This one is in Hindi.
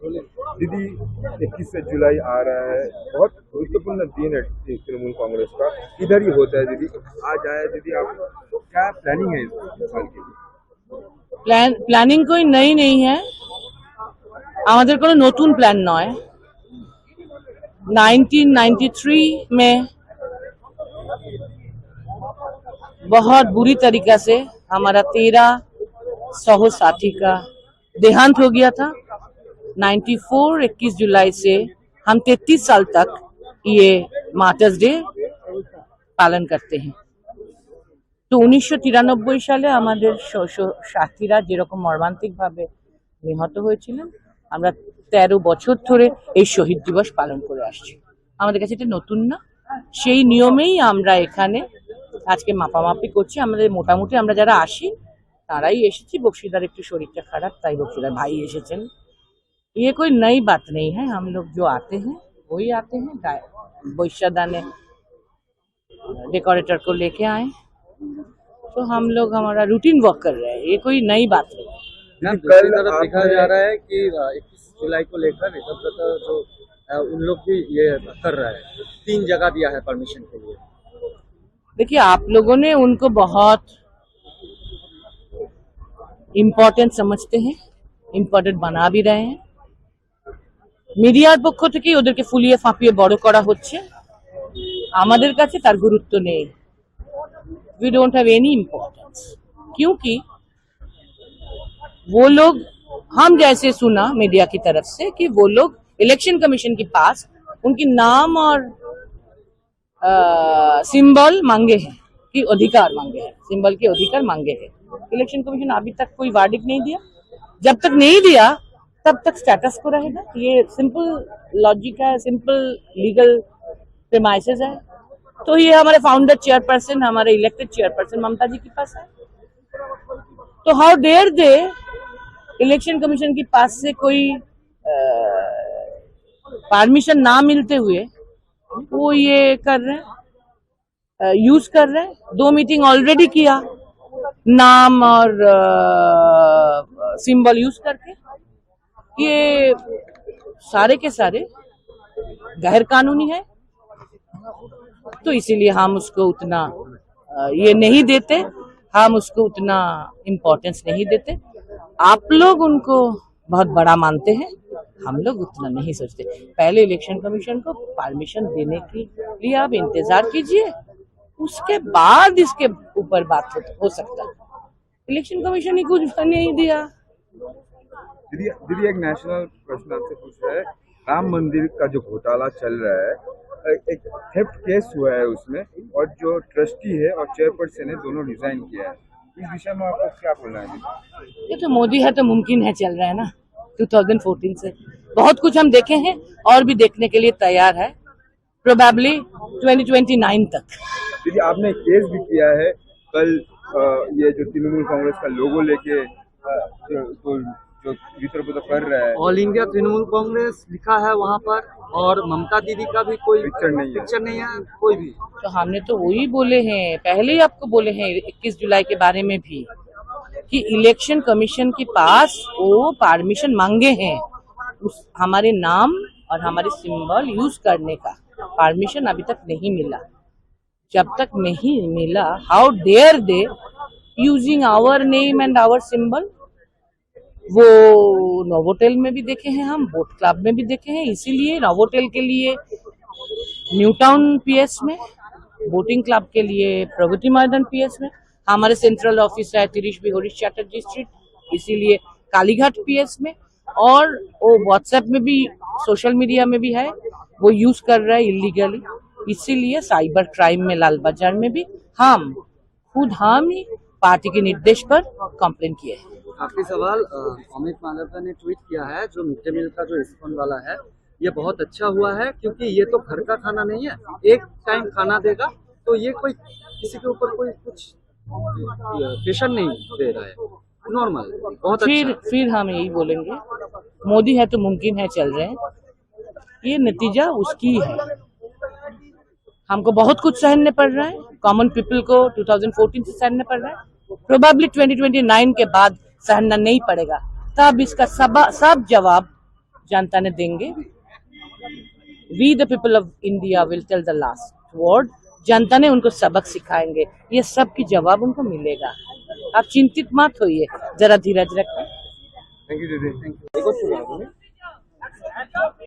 दीदी 21 जुलाई आ रहा है, बहुत गुरुत्वपूर्ण दिन है तृणमूल कांग्रेस का, इधर ही होता है दीदी। आज आया दीदी, आप क्या प्लानिंग है इस साल के लिए? প্ল্যানিং कोई नई नहीं है, আমাদের কোনো নতুন প্ল্যান নয়। 1993 में बहुत बुरी तरीका से हमारा 13 सहसाथी का देहांत हो गया था। 21 जुलाई से हम 33 साल तक ये मार्टर्स डे পালন करते हैं। তো 1993 সালে আমাদের সাথীরা যেরকম মর্মান্তিকভাবে নিহত হয়েছিলেন, আমরা 13 বছর ধরে এই শহীদ দিবস পালন করে আসছি। আমাদের কাছে এটা নতুন না, সেই নিয়মেই আমরা এখানে আজকে মাপামাপি করছি। আমাদের মোটামুটি আমরা যারা আসি তারাই এসেছি। বক্সিদার একটু শরীরটা খারাপ, তাই বক্সিদার ভাই এসেছেন। ये कोई नई बात नहीं है, हम लोग जो आते हैं वही आते हैं। बैशादा ने डेकोरेटर को लेके आए, तो हम लोग हमारा रूटीन वर्क कर रहे हैं, ये कोई नई बात नहीं। दूसरी तरफ देखा जा रहा है कि 21 जुलाई को लेकर जो उन लोग भी ये कर रहा है, 3 जगह दिया है परमिशन के लिए। देखिए, आप लोगों ने उनको बहुत इम्पोर्टेंट समझते हैं, इम्पोर्टेंट बना भी रहे हैं। মিডিয়ার পক্ষ থেকে ওদেরকে ফুলিয়ে ফাঁপিয়ে বড় করা হচ্ছে, আমাদের কাছে তার গুরুত্ব নেই। We don't have any importance, क्योंकि वो लोग, हम जैसे सुना मीडिया की तरफ से कि वो लोग इलेक्शन कमीशन के पास उनकी नाम और सिंबल मांगे हैं, कि अधिकार मांगे हैं, सिंबल के अधिकार मांगे हैं। इलेक्शन कमीशन अभी तक कोई वर्डिक्ट नहीं दिया। जब तक नहीं दिया तब तक स्टेटस को रहेगा। ये सिंपल लॉजिक है, सिंपल लीगल प्रेमाइसेस है। तो ये हमारे फाउंडर चेयरपर्सन, हमारे इलेक्टेड चेयरपर्सन ममता जी के पास है। तो how dare they Election Commission के पास से कोई परमिशन ना मिलते हुए वो ये कर रहे हैं, यूज कर रहे हैं। 2 मीटिंग ऑलरेडी किया नाम और सिंबल यूज करके। ये सारे के सारे गैर कानूनी है, तो इसीलिए हम उसको उतना ये नहीं देते, हम उसको उतना इम्पोर्टेंस नहीं देते। आप लोग उनको बहुत बड़ा मानते हैं, हम लोग उतना नहीं सोचते। पहले इलेक्शन कमीशन को परमिशन देने के लिए आप इंतजार कीजिए, उसके बाद इसके ऊपर बात हो सकता है। इलेक्शन कमीशन ही कुछ नहीं दिया। दीदी एक नेशनल प्रश्न आपसे पूछ रहा है, राम मंदिर का जो घोटाला चल रहा है, एक थेफ्ट केस हुआ है उसमें, और जो ट्रस्टी है और चेयरपर्सन है दोनों रिजाइन किया है। इस विषय में आपको क्या बोलना है? ये तो मोदी है तो मुमकिन है चल रहा है ना। 2014 से बहुत कुछ हम देखे हैं और भी देखने के लिए तैयार है, प्रोबेबली 2029 तक। दीदी आपने केस भी किया है कल, ये जो तृणमूल कांग्रेस का लोगो लेके जो वितर्क कर रहा है, ऑल इंडिया तृणमूल कांग्रेस लिखा है वहाँ पर, और ममता दीदी का भी कोई पिक्चर नहीं है कोई भी। तो हमने तो वही बोले हैं, पहले ही आपको बोले हैं 21 जुलाई के बारे में भी, कि इलेक्शन कमीशन के पास वो परमिशन मांगे हैं, उस हमारे नाम और हमारे सिंबल यूज करने का परमिशन अभी तक नहीं मिला। जब तक नहीं मिला, how dare they using our name and our symbol. वो नोवोटेल में भी देखे हैं, हम बोट क्लब में भी देखे हैं। इसीलिए नोवोटेल के लिए न्यू टाउन पीएस में, बोटिंग क्लब के लिए प्रगति मैदान पीएस में, हमारे सेंट्रल ऑफिस है तिरीश बिहोरी चैटर्जी स्ट्रीट, इसीलिए कालीघाट पीएस में, और वो व्हाट्सएप में भी, सोशल मीडिया में भी है, वो यूज कर रहा है इलीगली। इसीलिए साइबर क्राइम में लाल बाजार में भी हम ही पार्टी के निर्देश पर कंप्लेन किए हैं। आखिरी सवाल, अमित मालविया ने ट्वीट किया है जो मिड डे मील का जो रिस्पॉन्ड वाला है, ये बहुत अच्छा हुआ है, क्योंकि ये तो घर का खाना नहीं है, एक टाइम खाना देगा, तो ये कोई किसी के ऊपर कोई कुछ प्रेशर नहीं दे रहा है, नॉर्मल, बहुत फिर हम यही बोलेंगे, मोदी है तो मुमकिन है चल रहे हैं। ये नतीजा उसकी है। हमको बहुत कुछ सहने पड़ रहा है, कॉमन पीपल को 2014 से सहने पड़ रहा है, प्रोबेबली 2029 के बाद सहना नहीं पड़ेगा। तब इसका सब जवाब जनता ने देंगे। We the people of India will tell the last word. जनता ने उनको सबक सिखाएंगे, ये सब की जवाब उनको मिलेगा। आप चिंतित मत होइए, जरा धीरज रखें। थैंक यू दीदी। Thank you.